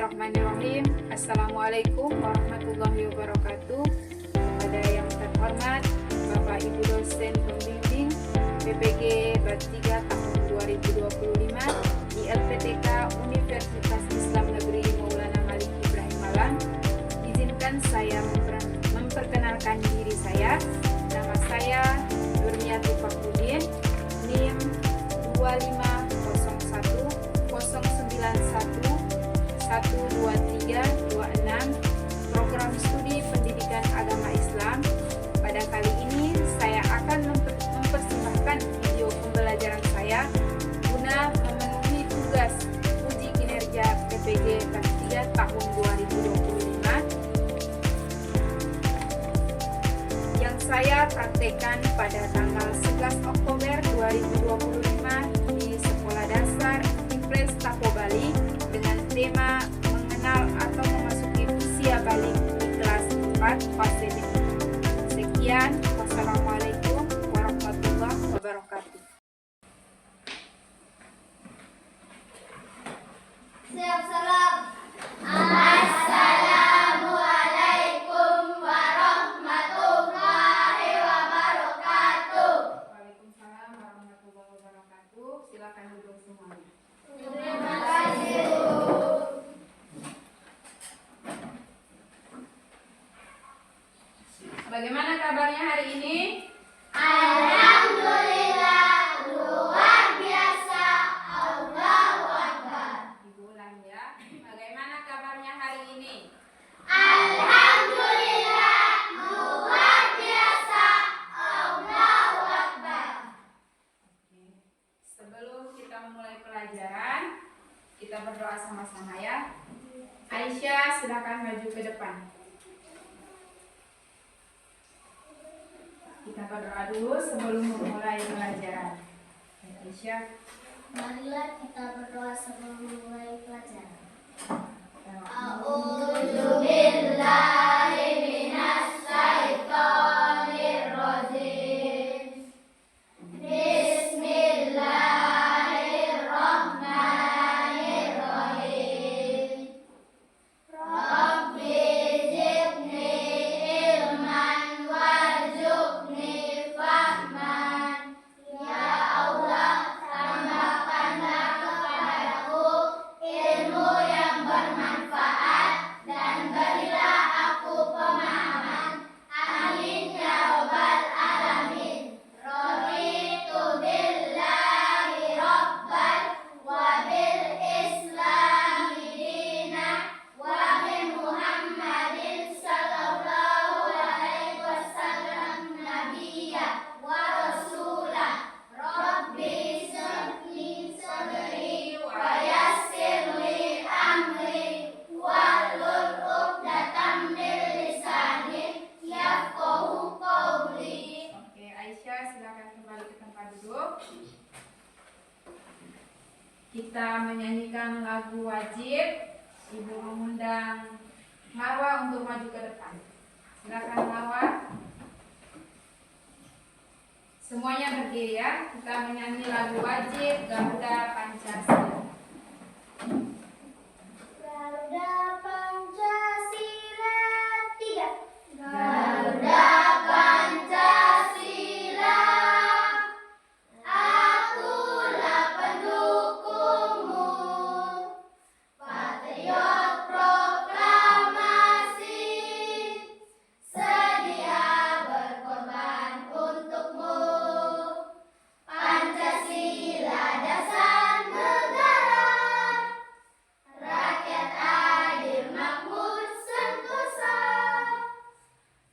Bismillahirrahmanirrahim. Assalamualaikum warahmatullahi wabarakatuh. Kepada yang terhormat Bapak Ibu dosen pembimbing PPG Bat 3 tahun 2025 di LPTK Universitas Islam Negeri Maulana Malik Ibrahim Malang, izinkan saya memperkenalkan diri saya. Nama saya Nurmiati Fakhrudin, NIM 250109112326, program studi pendidikan agama Islam. Pada kali ini saya akan mempersembahkan video pembelajaran saya guna memenuhi tugas uji kinerja PPG Bat 3 tahun 2025 yang saya praktekkan pada tanggal 11 Oktober 2025 di Sekolah Dasar Impres Tapo Bali dengan tema mengenal atau memasuki usia balik di kelas 4 fase D. Sekian, wassalamualaikum warahmatullahi wabarakatuh. Siap salam. Assalamualaikum warahmatullahi wabarakatuh. Waalaikumsalam warahmatullahi wabarakatuh. Silakan duduk semuanya. Terima kasih. Bagaimana kabarnya hari ini? Alhamdulillah, luar biasa. Allahu Akbar. Ibu ulang ya. Bagaimana kabarnya hari ini? Alhamdulillah, luar biasa. Allahu Akbar. Oke. Sebelum kita memulai pelajaran, kita berdoa sama-sama ya. Aisyah, silakan maju ke depan. Kita berdoa dulu sebelum memulai pelajaran. Aisyah, Marilah kita berdoa sebelum memulai pelajaran. oke, Aisyah silakan kembali ke tempat duduk. Kita menyanyikan lagu wajib. Ibu mengundang Marwa untuk maju ke depan. Silakan Marwa. Semuanya berdiri ya. Kita menyanyi lagu wajib Garuda Pancasila. Garuda Pancasila 3. Garuda Pancasila, akulah pendukungmu, patriot proklamasi, sedia berkorban untukmu. Pancasila dasar negara, rakyat adil makmur sentosa,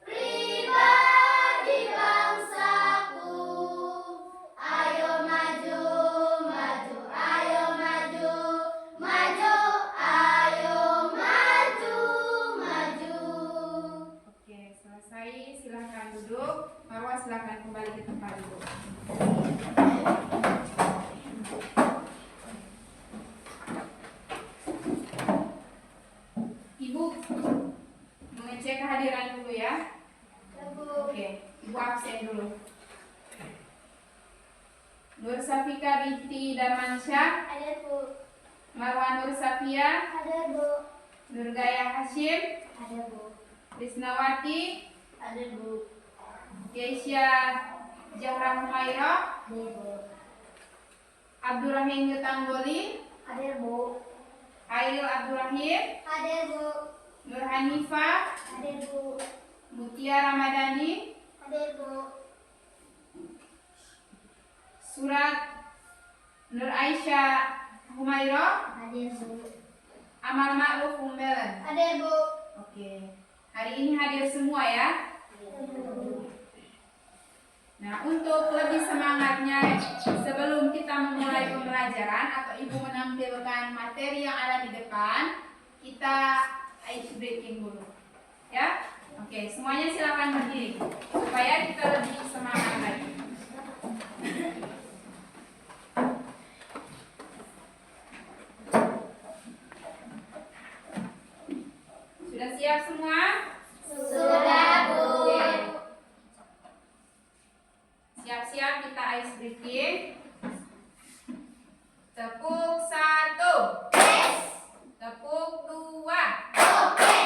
pribadi bangsaku. Ayo maju, maju, ayo maju, maju, ayo maju, maju. Oke, selesai. Silakan duduk. Marwa silakan kembali ke tempat duduk. Ibu mengecek kehadiran dulu ya. Oke, Ibu absen dulu. Nur Safika binti Darmansyah, Ada Bu. Marwa Nur Safia, Ada Bu. Nurgaya Hashim, Ada, Bu. Risnawati, Ada, Bu. Keisha Zahra Humairah, Ada, Bu. Abdurrahim Yutanggoli, Ada, Bu. Airil Abdurrahim, Ada, Bu. Nur Hanifah, Ada, Bu. Mutia Ramadhani, Ada, Bu. Surat Nur Aisyah Humairah, Ada, Bu. Amal Ma'ruf Umbelen. Ada, Bu. Oke, hari ini hadir semua ya. Nah, untuk lebih semangatnya sebelum kita memulai pembelajaran atau Ibu menampilkan materi yang ada di depan, kita ice breaking dulu. Ya? Oke, semuanya silakan berdiri supaya kita lebih semangat lagi. Sudah siap semua? Sudah, Bu. Oke. Siap-siap kita ice breaking. Tepuk 1. Yes. Tepuk 2. Oke.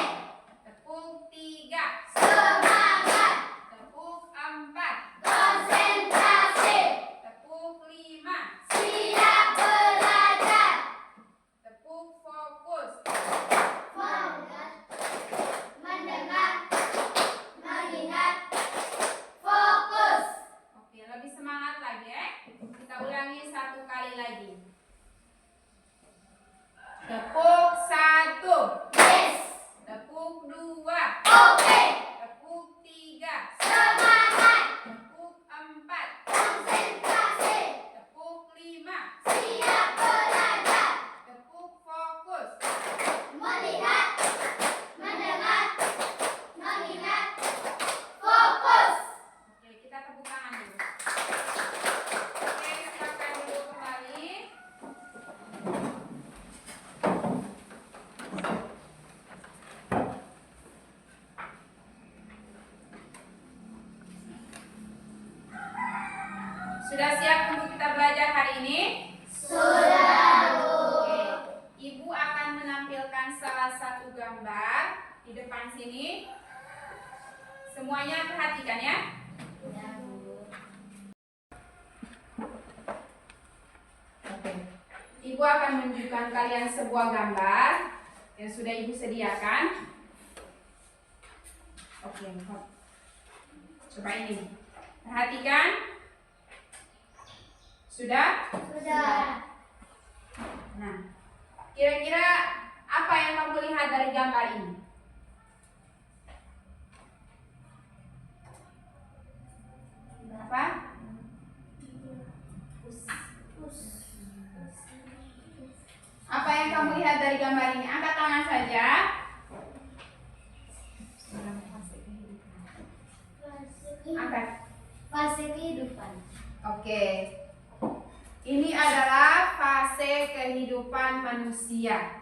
Tepuk 3. Semangat. Tepuk 4. Konsentrasi. Tepuk 5. Siap belajar. Tepuk fokus. Fokus. Mendengar. Mengingat. Fokus. Oke, lebih semangat lagi ya. Kita ulangi 1 kali lagi. Tepuk 1. Yes. Tepuk 2. Oke. Tepuk 3. Semangat. Tepuk 4. Konsentrasi. Tepuk 5. Siap belajar. Tepuk fokus. Melihat. Mendengar. Mengingat. Fokus. Oke, kita tepuk tangan dulu. Oke, silakan dulu kembali. Sudah siap untuk kita belajar hari ini? Sudah, Bu. Oke, Ibu akan menampilkan salah satu gambar di depan sini. Semuanya perhatikan ya. Oke. Ibu akan menunjukkan kalian sebuah gambar yang sudah Ibu sediakan. Oke, coba ini. Perhatikan. Sudah? Sudah. Nah, kira-kira apa yang kamu lihat dari gambar ini? Apa? Apa yang kamu lihat dari gambar ini? Angkat tangan saja. Angkat. Fase kehidupan. Oke. Ini adalah fase kehidupan manusia.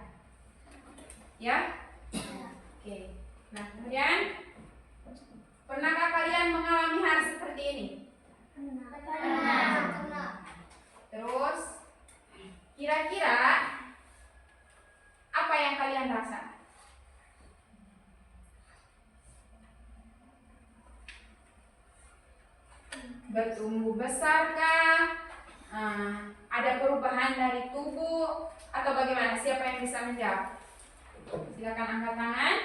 Ya? Oke. Nah, kemudian pernahkah kalian mengalami hal seperti ini? Pernah. Terus kira-kira apa yang kalian rasa? Bertumbuh besarkah? Ada perubahan dari tubuh atau bagaimana? Siapa yang bisa menjawab? Silakan angkat tangan.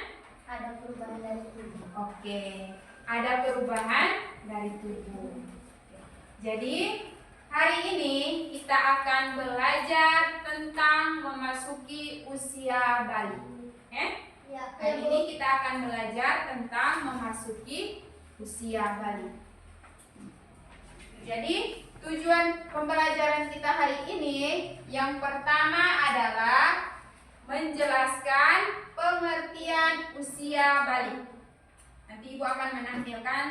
Ada perubahan dari tubuh. Oke, ada perubahan dari tubuh. Jadi hari ini kita akan belajar tentang memasuki usia balik. Ya, Hari ini kita akan belajar tentang memasuki usia balik. Jadi tujuan pembelajaran kita hari ini yang pertama adalah menjelaskan pengertian usia balik. Nanti Ibu akan menampilkan.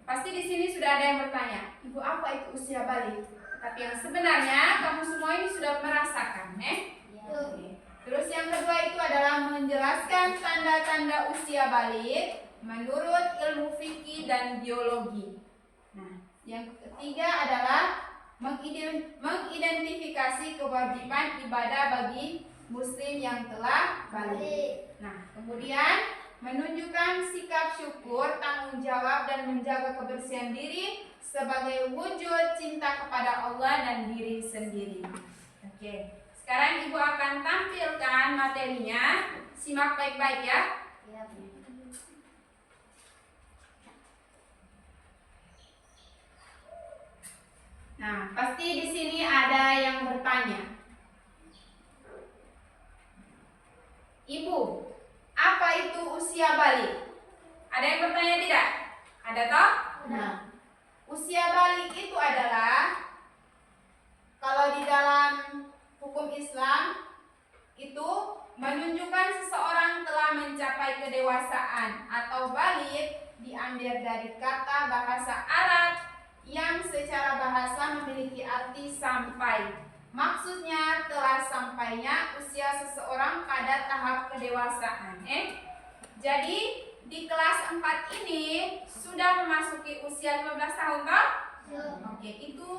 Pasti di sini sudah ada yang bertanya, Ibu apa itu usia balik? Tapi yang sebenarnya kamu semua ini sudah merasakan, Oke. Terus yang kedua itu adalah menjelaskan tanda-tanda usia balik menurut ilmu fikih dan biologi. Nah, yang ketiga adalah mengidentifikasi kewajiban ibadah bagi muslim yang telah balik. Nah, kemudian menunjukkan sikap syukur, tanggung jawab dan menjaga kebersihan diri sebagai wujud cinta kepada Allah dan diri sendiri. Oke, sekarang Ibu akan tampilkan materinya. Simak baik-baik ya. Nah, pasti di sini ada yang bertanya. Ibu, apa itu usia balik? Ada yang bertanya tidak? Ada toh? Nah. Usia balik itu adalah, kalau di dalam hukum Islam itu menunjukkan seseorang telah mencapai kedewasaan, atau balik diambil dari kata bahasa Arab yang secara bahasa memiliki arti sampai. Maksudnya telah sampainya usia seseorang pada tahap kedewasaan. Jadi di kelas 4 ini sudah memasuki usia 15 tahun toh? Oke, itu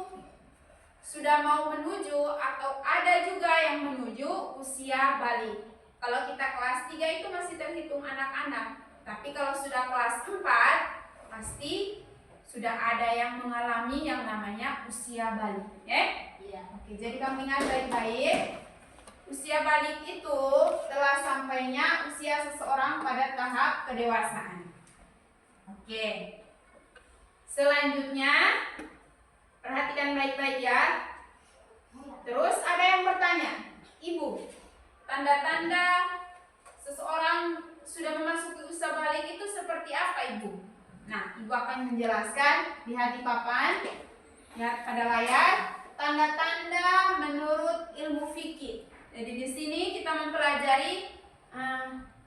sudah mau menuju atau ada juga yang menuju usia balik. Kalau kita kelas 3 itu masih terhitung anak-anak. Tapi kalau sudah kelas 4 pasti sudah ada yang mengalami yang namanya usia balik. Oke, jadi kamu ingat baik-baik. Usia balik itu telah sampainya usia seseorang pada tahap kedewasaan. Oke. Selanjutnya, perhatikan baik-baik ya. Terus ada yang bertanya, Ibu, tanda-tanda seseorang sudah memasuki usia balik itu seperti apa, Ibu? Nah, Ibu akan menjelaskan. Lihat di papan, lihat pada layar. Tanda-tanda menurut ilmu fikih. Jadi di sini kita mempelajari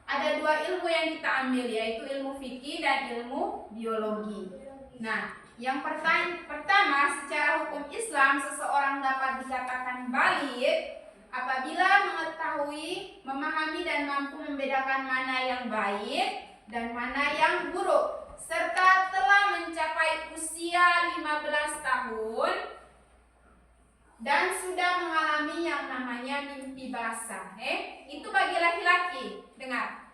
ada dua ilmu yang kita ambil, yaitu ilmu fikih dan ilmu biologi. Nah, yang pertama secara hukum Islam seseorang dapat dikatakan balik apabila mengetahui, memahami dan mampu membedakan mana yang baik dan mana yang buruk, serta telah mencapai usia 15 tahun dan sudah mengalami yang namanya mimpi basah. Itu bagi laki-laki. Dengar.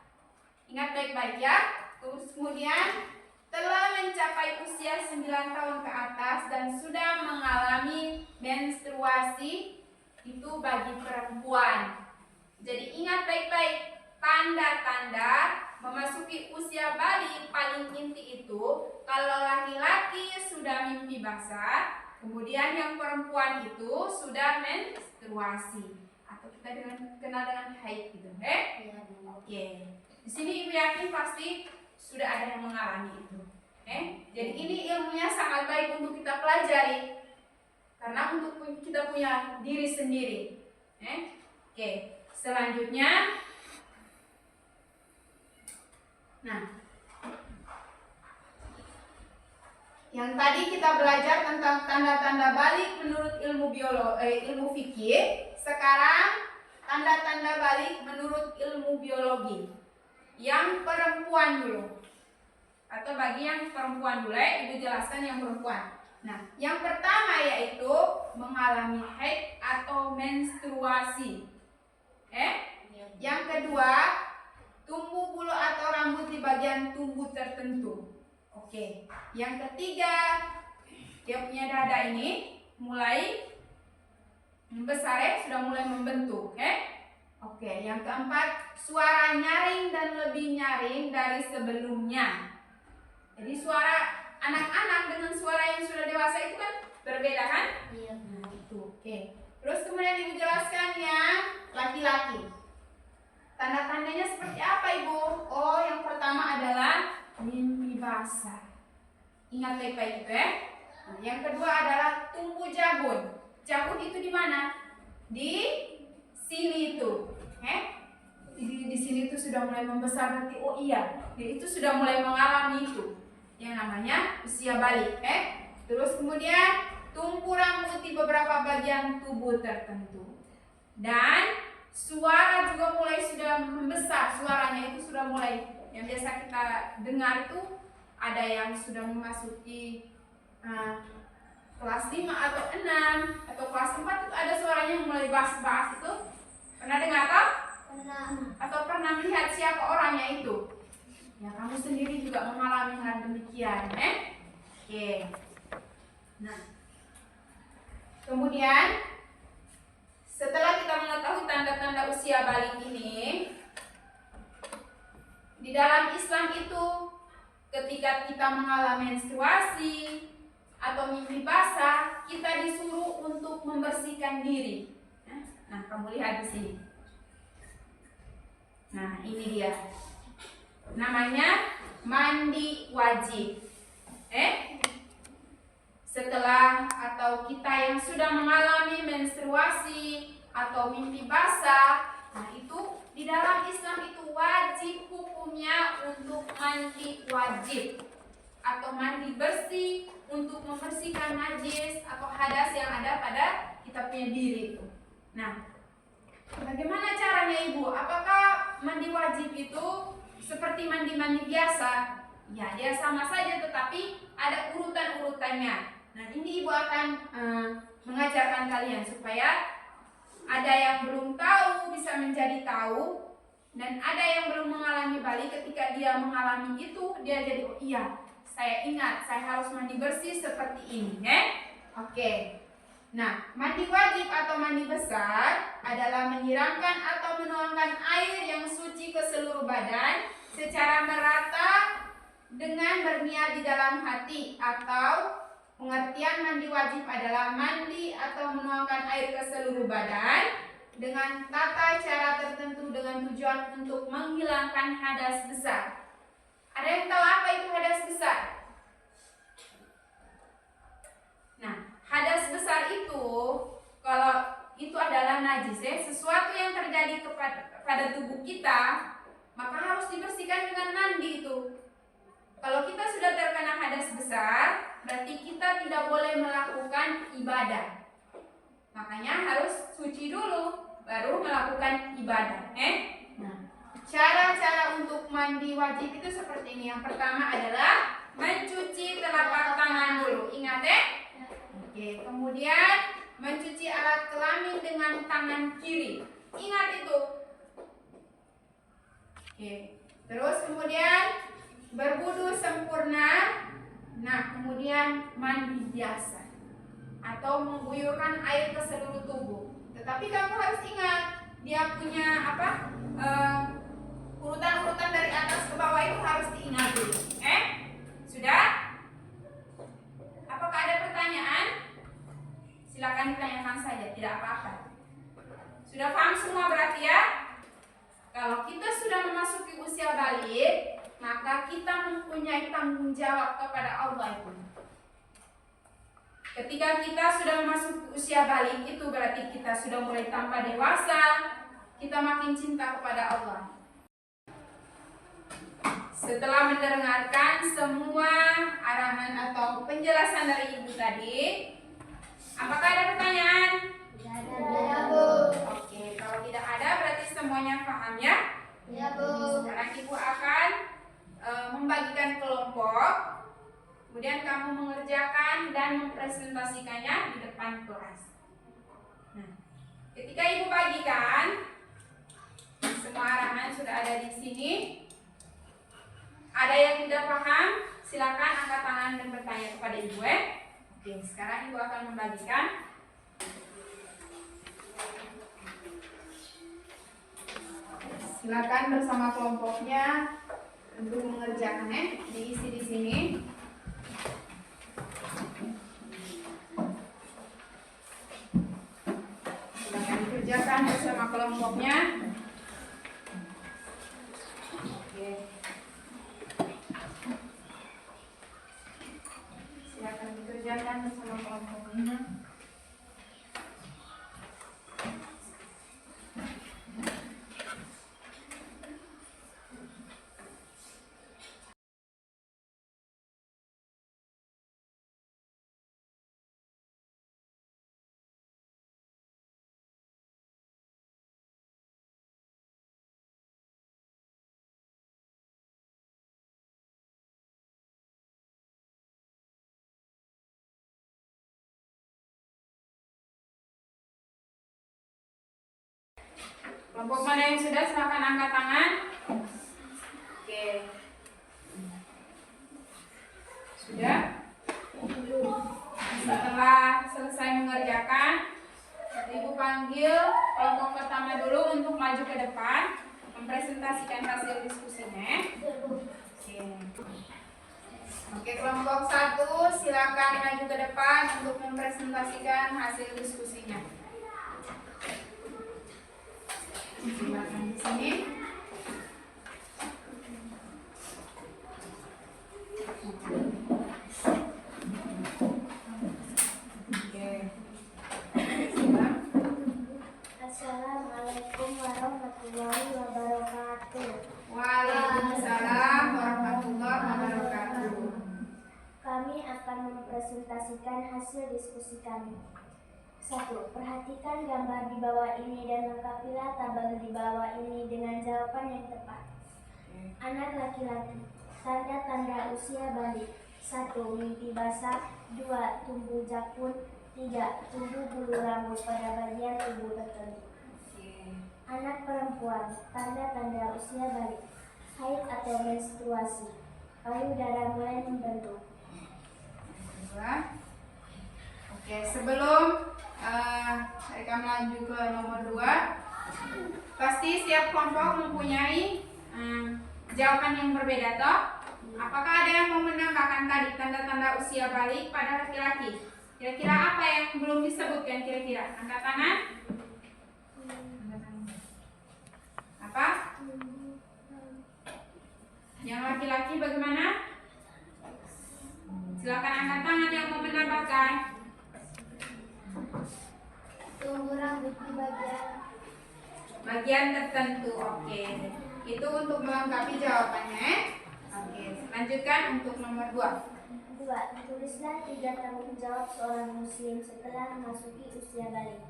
Ingat baik-baik ya. Terus kemudian telah mencapai usia 9 tahun ke atas dan sudah mengalami menstruasi. Itu bagi perempuan. Jadi ingat baik-baik, tanda-tanda memasuki usia balik paling inti itu kalau laki-laki sudah mimpi basah, kemudian yang perempuan itu sudah menstruasi atau kita kenal dengan haid gitu, Oke. Di sini Ibu yakin pasti sudah ada yang mengalami itu, Jadi ini ilmunya sangat baik untuk kita pelajari karena untuk kita punya diri sendiri, Oke. Selanjutnya, nah, yang tadi kita belajar tentang tanda-tanda balik menurut ilmu fikih. Sekarang tanda-tanda balik menurut ilmu biologi. Yang perempuan dulu. Atau bagi yang perempuan dulu, Ibu jelaskan yang perempuan. Nah, yang pertama yaitu mengalami haid atau menstruasi. Yang kedua, tumbuh bulu atau rambut di bagian tubuh tertentu. Oke. Yang ketiga, dia punya dada ini mulai membesar, sudah mulai membentuk, Oke. Yang keempat, suara nyaring dan lebih nyaring dari sebelumnya. Jadi suara anak-anak dengan suara yang sudah dewasa itu kan berbeda kan? Iya. Nah, itu. Oke. Terus kemudian Ibu jelaskan yang laki-laki. Tanda-tandanya seperti apa, Ibu? Oh, yang pertama adalah mimpi basah. Ingat baik-baik itu, Nah, yang kedua adalah tumbuh jabun. Jabun itu di mana? Di sini itu, Di sini itu sudah mulai membesar nanti. Oh iya, dia itu sudah mulai mengalami itu yang namanya usia balik, Terus kemudian tumbuh rambut di beberapa bagian tubuh tertentu. Dan suara juga mulai sudah membesar, suaranya itu sudah mulai yang biasa kita dengar itu ada yang sudah memasuki kelas 5 atau 6 atau kelas 4 itu ada suaranya yang mulai bass-bass itu Pernah dengar toh? Pernah. Atau pernah melihat siapa orangnya itu? Ya, kamu sendiri juga mengalami hal demikian, Oke. Nah, kemudian setelah kita mengetahui tanda-tanda usia balik ini, di dalam Islam itu ketika kita mengalami menstruasi atau mimpi basah, kita disuruh untuk membersihkan diri. Nah, kamu lihat di sini. Nah, ini dia. Namanya mandi wajib. Setelah atau kita yang sudah mengalami menstruasi atau mimpi basah, nah itu di dalam Islam itu wajib hukumnya untuk mandi wajib atau mandi bersih untuk membersihkan najis atau hadas yang ada pada kita punya diri itu. Nah, bagaimana caranya Ibu? Apakah mandi wajib itu seperti mandi-mandi biasa? Ya, dia sama saja tetapi ada urutan-urutannya. Nah, ini Ibu akan mengajarkan kalian supaya ada yang belum tahu bisa menjadi tahu, dan ada yang belum mengalami balik. Ketika dia mengalami itu, dia jadi oh iya, saya ingat saya harus mandi bersih seperti ini, Oke. Nah, mandi wajib atau mandi besar adalah menyiramkan atau menuangkan air yang suci ke seluruh badan secara merata dengan berniat di dalam hati, atau pengertian mandi wajib adalah mandi atau menuangkan air ke seluruh badan dengan tata cara tertentu dengan tujuan untuk menghilangkan hadas besar. Ada yang tahu apa itu hadas besar? Nah, hadas besar itu kalau itu adalah najis, sesuatu yang terjadi pada tubuh kita, maka harus dibersihkan dengan mandi itu. Kalau kita sudah terkena hadas besar, berarti kita tidak boleh melakukan ibadah. Makanya harus suci dulu, baru melakukan ibadah. Nah, cara-cara untuk mandi wajib itu seperti ini. Yang pertama adalah mencuci telapak tangan dulu. Ingat Oke. Kemudian mencuci alat kelamin dengan tangan kiri. Ingat itu. Oke. Terus kemudian berwudu sempurna. Nah, kemudian mandi biasa atau mengguyurkan air ke seluruh tubuh. Tetapi kamu harus ingat, dia punya urutan-urutan dari atas ke bawah itu harus diingat dulu. Sudah? Apakah ada pertanyaan? Silakan ditanyakan saja, tidak apa-apa. Sudah paham semua berarti ya? Kalau kita sudah memasuki usia balik, maka kita mempunyai tanggung jawab kepada Allah itu. Ketika kita sudah memasuki usia balik itu berarti kita sudah mulai tambah dewasa, kita makin cinta kepada Allah. Setelah mendengarkan semua arahan atau penjelasan dari Ibu tadi, apakah ada pertanyaan? Tidak ada, Bu. Oke, kalau tidak ada berarti semuanya paham ya? Ya, Bu. Sekarang Ibu akan membagikan kelompok, kemudian kamu mengerjakan dan mempresentasikannya di depan kelas. Nah, ketika Ibu bagikan, semua arahan sudah ada di sini. Ada yang tidak paham, silakan angkat tangan dan bertanya kepada Ibu. Oke, sekarang Ibu akan membagikan. Silakan bersama kelompoknya untuk mengerjakan, diisi di sini. Silakan dikerjakan bersama kelompoknya. Oke. Silakan dikerjakan bersama kelompoknya. Kelompok mana yang sudah, silakan angkat tangan. Oke. Sudah? Setelah selesai mengerjakan, Ibu panggil kelompok pertama dulu untuk maju ke depan, mempresentasikan hasil diskusinya. Oke, kelompok 1 silakan maju ke depan untuk mempresentasikan hasil diskusinya. Silakan di sini. Assalamualaikum warahmatullahi wabarakatuh. Waalaikumsalam warahmatullahi wabarakatuh. Kami akan mempresentasikan hasil diskusi kami. 1. Perhatikan gambar di bawah ini dan lengkapilah tabel di bawah ini dengan jawaban yang tepat. Anak laki-laki, tanda-tanda usia balik. 1. Mimpi basah. 2. Tumbuh jakun. 3. Tumbuh bulu rambut pada bagian tubuh tertentu. Anak perempuan, tanda-tanda usia balik. Haid atau menstruasi. Payudara mulai membentuk. Oke, sebelum mereka melaju ke nomor 2, pasti setiap kelompok mempunyai jawaban yang berbeda toh? Apakah ada yang mau menambahkan tadi tanda-tanda usia balik pada laki-laki? Kira-kira apa yang belum disebutkan kira-kira? Angkat tangan. Apa? Yang laki-laki bagaimana? Silakan angkat tangan yang mau menambahkan. Tumbuh rambut di bagian tertentu. Oke. Itu untuk melengkapi jawabannya. Oke, lanjutkan untuk nomor 2. 2. Tulislah 3 tanggung jawab seorang muslim setelah memasuki usia balik.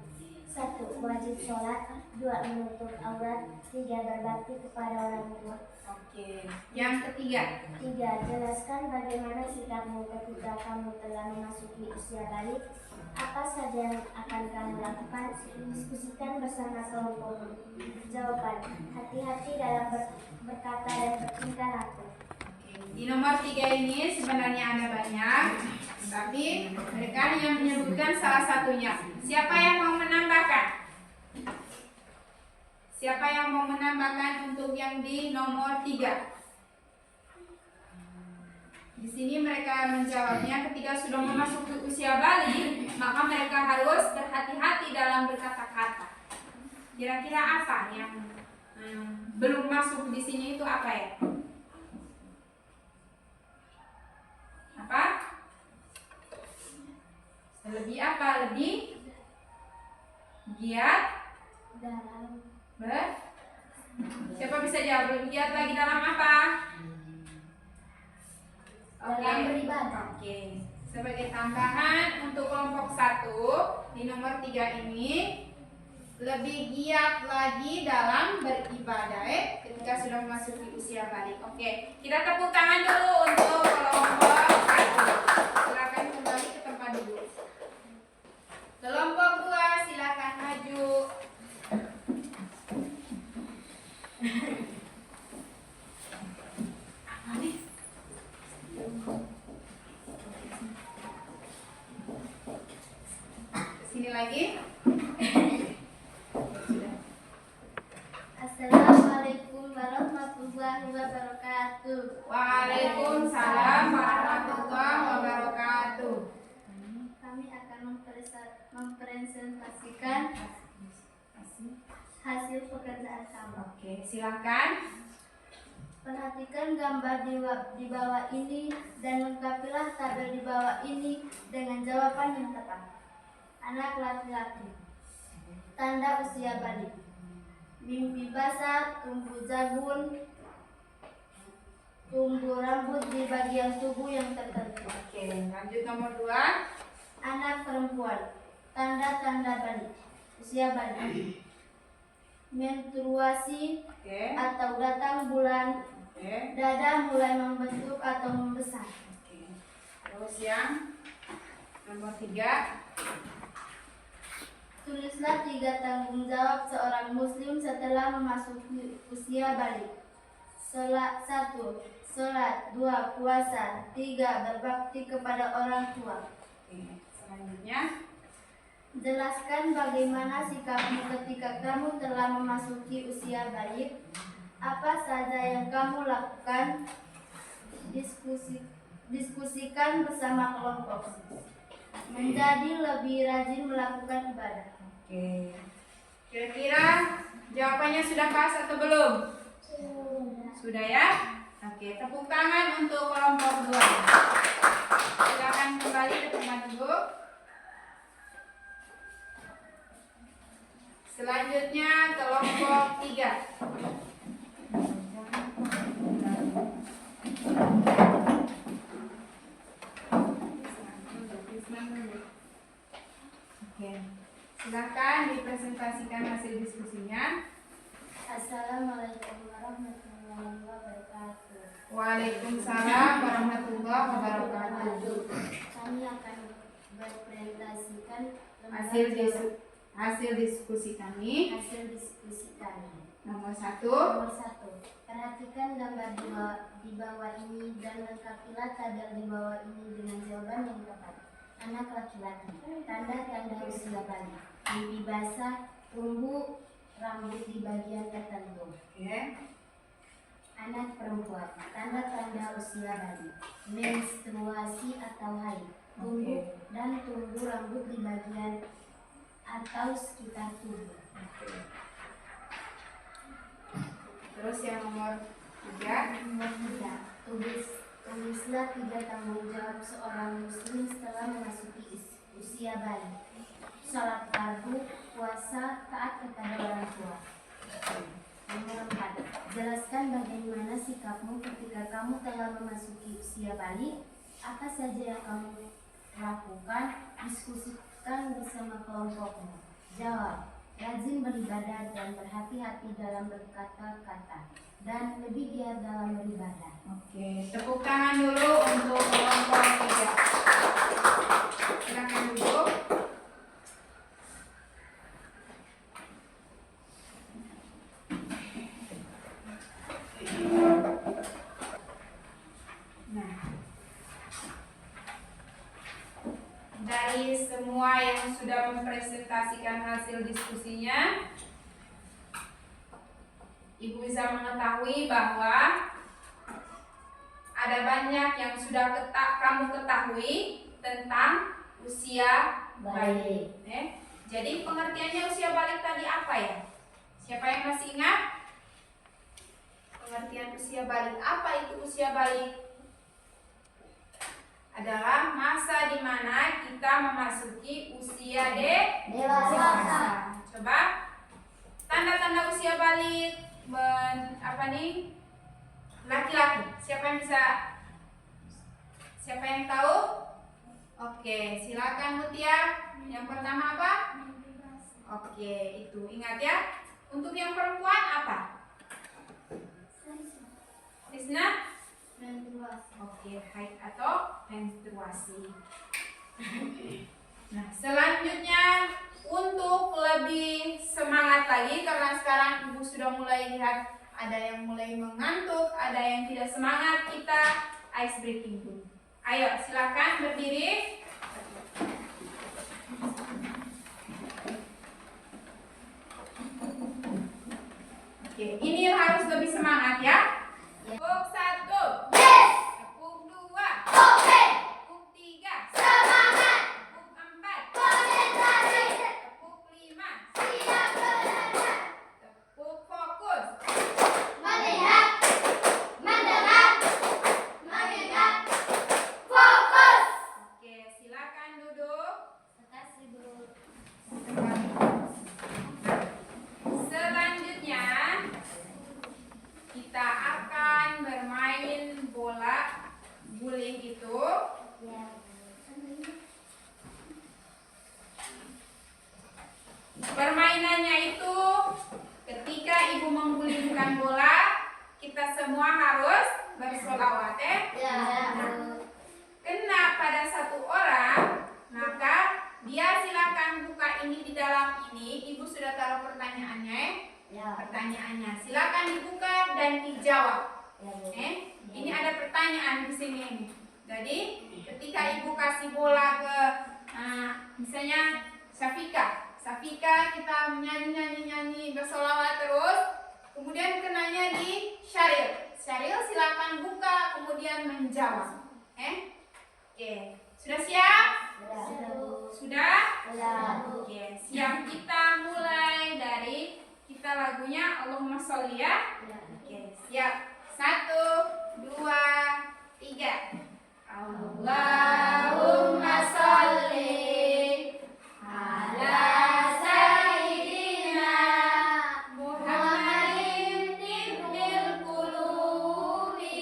1. Wajib sholat. 2. Menutup aurat. 3. Berbakti kepada orang tua. Oke. Yang ketiga. 3. Jelaskan bagaimana sikapmu ketika kamu telah memasuki usia balik. Apa saja yang akan kamu lakukan? Diskusikan bersama kelompok. Jawaban. Hati-hati dalam berkata dan bertingkah laku. Di nomor 3 ini sebenarnya ada banyak, tapi mereka hanya menyebutkan salah satunya. Siapa yang mau menambahkan? Siapa yang mau menambahkan untuk yang di nomor 3? Di sini mereka menjawabnya ketika sudah memasuki usia balik, maka mereka harus berhati-hati dalam berkata-kata. Kira-kira apa yang belum masuk di sini itu apa ya? Apa? Lebih apa? Lebih giat Dalam Siapa bisa jawab? Lebih giat lagi dalam apa? dalam beribadah. Oke. Sebagai tambahan untuk kelompok 1 di nomor 3 ini, lebih giat lagi dalam beribadah ketika sudah memasuki usia balik. Oke, kita tepuk tangan dulu untuk kelompok 1. Silakan kembali ke tempat duduk. Kelompok 2 silakan maju. Sini lagi. Assalamualaikum warahmatullahi wabarakatuh. Waalaikumsalam warahmatullahi wabarakatuh. Kami akan mempresentasikan hasil pekerjaan kami. Oke, silakan. Perhatikan gambar di bawah ini dan lengkapilah tabel di bawah ini dengan jawaban yang tepat. Anak laki-laki, tanda usia balik. Mimpi basah, tumbuh jagung, tumbuh rambut di bagian tubuh yang tertentu. Oke, lanjut nomor 2. Anak perempuan, tanda-tanda balik, usia balik. Menstruasi Oke. atau datang bulan, Oke. dada mulai membentuk atau membesar. Oke. Terus yang nomor 3. Tulislah 3 tanggung jawab seorang muslim setelah memasuki usia balik. 1. Sholat. 2. Puasa. 3. Berbakti kepada orang tua. Oke, selanjutnya. Jelaskan bagaimana sikapmu ketika kamu telah memasuki usia balik. Apa saja yang kamu lakukan? Diskusikan bersama kelompok. Menjadi lebih rajin melakukan ibadah. Oke. Kira-kira jawabannya sudah pas atau belum? Sudah ya? Oke, tepuk tangan untuk kelompok 2. Silakan kembali ke tempat duduk. Selanjutnya kelompok 3. Oke, silakan dipresentasikan hasil diskusinya. Assalamualaikum warahmatullahi wabarakatuh. Waalaikumsalam warahmatullahi wabarakatuh. Kami akan berpresentasikan Hasil diskusi kami. Nomor 1. Nomor 1. Perhatikan gambar di bawah ini dan lengkapilah tabel di bawah ini dengan jawaban yang tepat. Anak laki-laki. Tanda-tanda usia balik. Pipi basah, tumbuh rambut di bagian tertentu. Oke. Anak perempuan. Tanda-tanda usia balik. Menstruasi atau haid. Tumbuh dan tumbuh rambut di bagian atau sekitar tubuh. Oke. Terus yang nomor 3. Nomor 3. Tulislah 3 tanggung jawab seorang muslim setelah memasuki usia balik. Salat fardu, puasa, taat kepada orang tua. Nomor 4. Jelaskan bagaimana sikapmu ketika kamu telah memasuki usia balik. Apa saja yang kamu lakukan? Diskusikan bersama kelompokmu. Jawab. Rajin beribadah dan berhati-hati dalam berkata-kata dan lebih giat dalam beribadah. Oke, tepuk tangan dulu untuk kelompok 3. Silakan duduk. Nah, dari semua yang sudah mempresentasikan hasil diskusinya, Ibu bisa mengetahui bahwa ada banyak yang sudah kamu ketahui tentang usia balik. Jadi pengertiannya usia balik tadi apa ya? Siapa yang masih ingat? Pengertian usia balik. Apa itu usia balik? Adalah masa di mana kita memasuki usia dewasa. Coba tanda-tanda usia balik laki-laki. Siapa yang tahu? Oke, silakan Mutia. Yang pertama apa? Oke, itu ingat ya. Untuk yang perempuan apa? Isna? Oke, haid atau menstruasi. Nah, selanjutnya untuk lebih semangat lagi, karena sekarang Ibu sudah mulai lihat ada yang mulai mengantuk, ada yang tidak semangat, kita ice breaking dulu. Ayo, silakan berdiri. Oke, ini harus lebih semangat ya. Tepuk 1. Tepuk 2. Tepuk 3. Semangat. Tepuk 4. Konsentrasi. Tepuk 5. Siap belajar. Tepuk fokus. Melihat. Mendengar. Mengingat. Fokus. Oke, silakan duduk. Makasih, Bu. Selanjutnya kita akan bermain bola guling itu. Ya. Permainannya itu ketika Ibu menggulingkan bola, kita semua harus bersolawat Ya. Kena pada satu orang, maka dia silakan buka ini di dalam pertanyaannya. Silakan dibuka dan dijawab. Ini ada pertanyaan di sini. Jadi ketika ibu kasih bola ke misalnya Safika kita nyanyi bersolawat terus, kemudian kenanya di Syaril. Syaril silakan buka kemudian menjawab. Oke, sudah siap? Sudah? Oke, siap. Kita mulai dari lagunya Allahumma sholli ya. Oke, siap. 1, 2, 3. Allahumma sholli ala sayyidina Muhammadin tibbil qulubi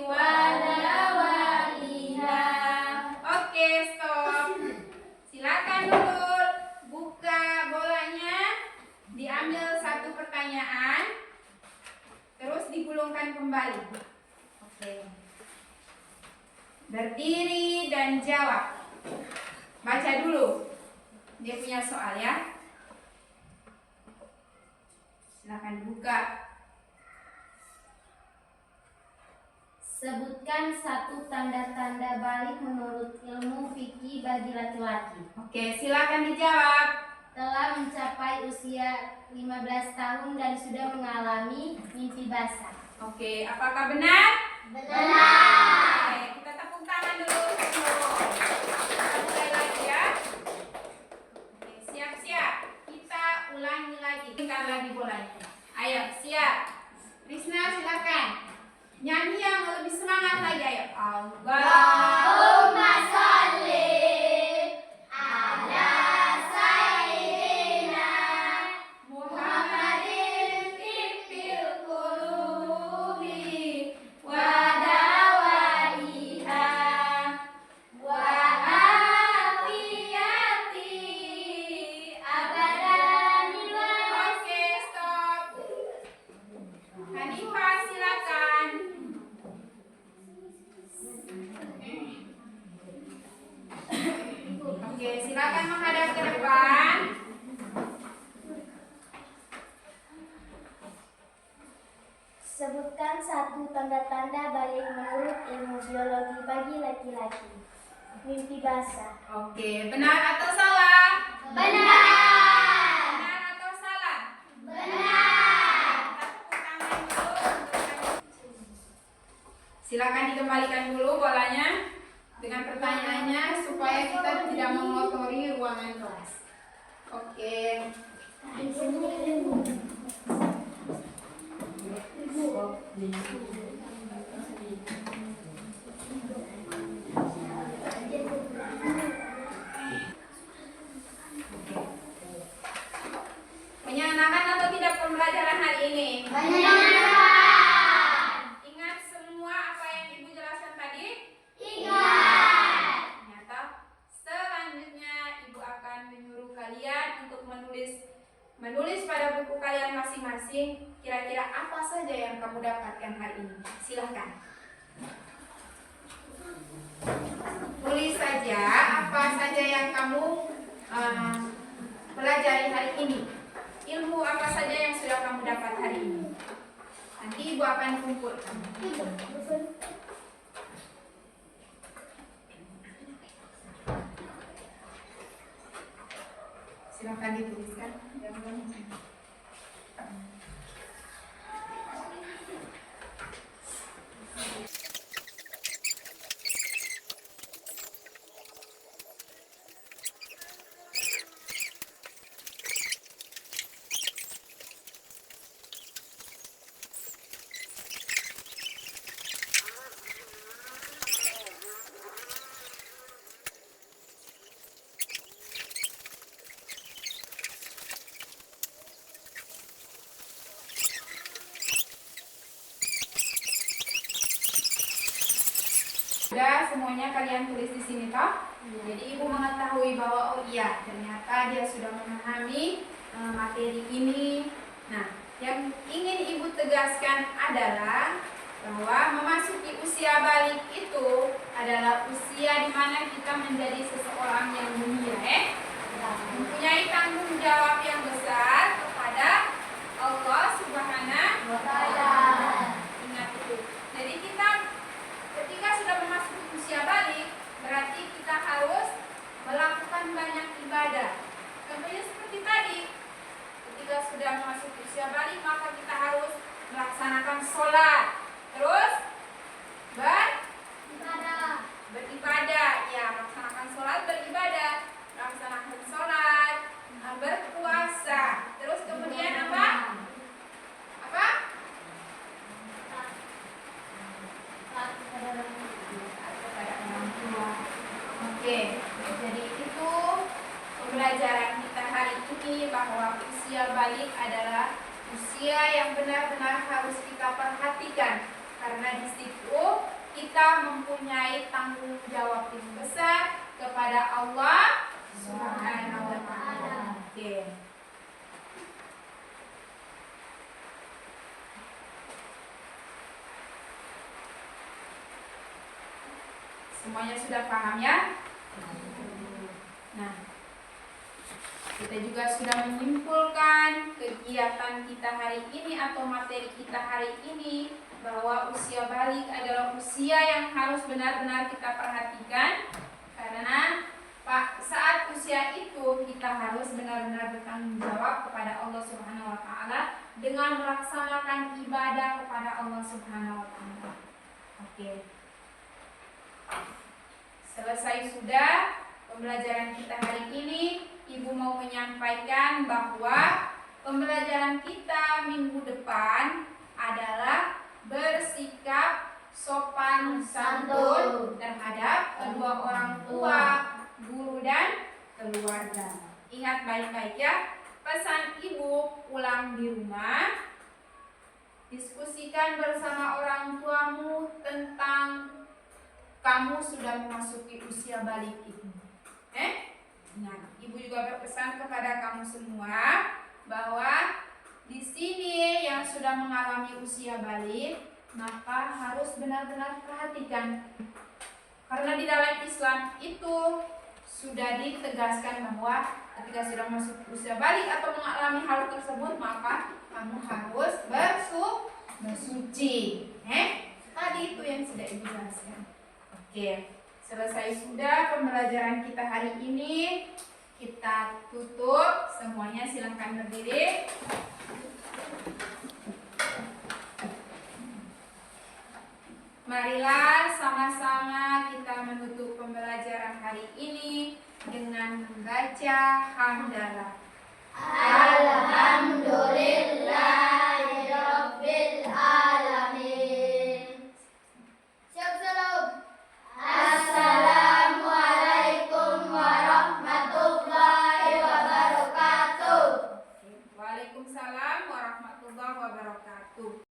wa dawaiha. Oke, stop. Silakan dulu buka bolanya, diambil satu pertanyaan, terus digulungkan kembali. Oke. Berdiri dan jawab. Baca dulu dia punya soal ya. Silakan buka. Sebutkan satu tanda-tanda balik menurut ilmu fikih bagi laki-laki. Oke, silakan dijawab. Telah mencapai usia 15 tahun dan sudah mengalami mimpi basah. Oke, apakah benar? Benar. Oke, kita tepuk tangan dulu. Kita mulai lagi ya. Oke, siap-siap. Kita ulangi lagi. Tinggal lagi bolanya. Ayo, siap. Risna silakan. Nyanyi yang lebih semangat lagi. Ayo. Allahumma sholli ala sayyidina Muhammadin tibbil qulubi wa dawaiha wa afiyati abadan. Oke, stop. Hanifah silakan. Oke, silakan menghadap ke depan. Sebutkan satu tanda-tanda balik menurut ilmu biologi bagi laki-laki. Mimpi basah. Oke, benar atau salah? Benar. Benar atau salah? Benar. Tepuk tangan dulu. Silakan dikembalikan dulu bolanya dengan pertanyaannya supaya kita tidak mengotori ruangan kelas. Oke. Menyenangkan atau tidak pembelajaran hari ini? Benar. Ingat semua apa yang Ibu jelaskan tadi? Ingat. Ternyata selanjutnya Ibu akan menyuruh kalian untuk menulis pada buku kalian masing-masing kira-kira apa saja yang kamu dapatkan hari ini. Silahkan. Tulis saja apa saja yang kamu pelajari hari ini. Ilmu apa saja yang sudah kamu dapat hari ini. Nanti Ibu akan kumpulkan. Silakan dituliskan. Sudah semuanya kalian tulis di sini toh? Jadi Ibu mengetahui bahwa oh iya ternyata dia sudah memahami materi ini. Nah, yang ingin Ibu tegaskan adalah bahwa memasuki usia balik itu adalah usia di mana kita menjadi seseorang yang mulia, mempunyai tanggung jawab yang besar kepada Allah jika sudah memasuki usia balik maka kita harus melaksanakan sholat. Terus beribadah, ya, melaksanakan sholat, beribadah, melaksanakan sholat, berpuasa. Terus kemudian apa? Oke, jadi itu pembelajaran kita hari ini, bahwa usia balik adalah usia yang benar-benar harus kita perhatikan, karena di situ kita mempunyai tanggung jawab yang besar kepada Allah Subhanahu wa Ta'ala. Oke. Semuanya sudah paham ya? Nah, kita juga sudah menyimpulkan kegiatan kita hari ini atau materi kita hari ini, bahwa usia balik adalah usia yang harus benar-benar kita perhatikan, karena saat usia itu kita harus benar-benar bertanggung jawab kepada Allah Subhanahu wa Ta'ala dengan melaksanakan ibadah kepada Allah Subhanahu wa Ta'ala. Oke. Selesai sudah pembelajaran kita hari ini. Ibu mau menyampaikan bahwa pembelajaran kita minggu depan adalah bersikap sopan santun terhadap kedua orang tua, guru dan keluarga. Ingat baik-baik ya, pesan ibu pulang di rumah, diskusikan bersama orang tuamu tentang kamu sudah memasuki usia balik itu. Nah, ibu juga berpesan kepada kamu semua bahwa di sini yang sudah mengalami usia balik, maka harus benar-benar perhatikan. Karena di dalam Islam itu sudah ditegaskan bahwa ketika sudah masuk usia balik atau mengalami hal tersebut, maka kamu harus bersuci. Tadi itu yang sudah ibu jelaskan. Oke, selesai sudah pembelajaran kita hari ini. Kita tutup. Semuanya silakan berdiri. Marilah sama-sama kita menutup pembelajaran hari ini dengan membaca hamdalah. Alhamdulillahirabbil alamin. Shalom. Assalamualaikum warahmatullahi wabarakatuh. Waalaikumsalam warahmatullahi wabarakatuh.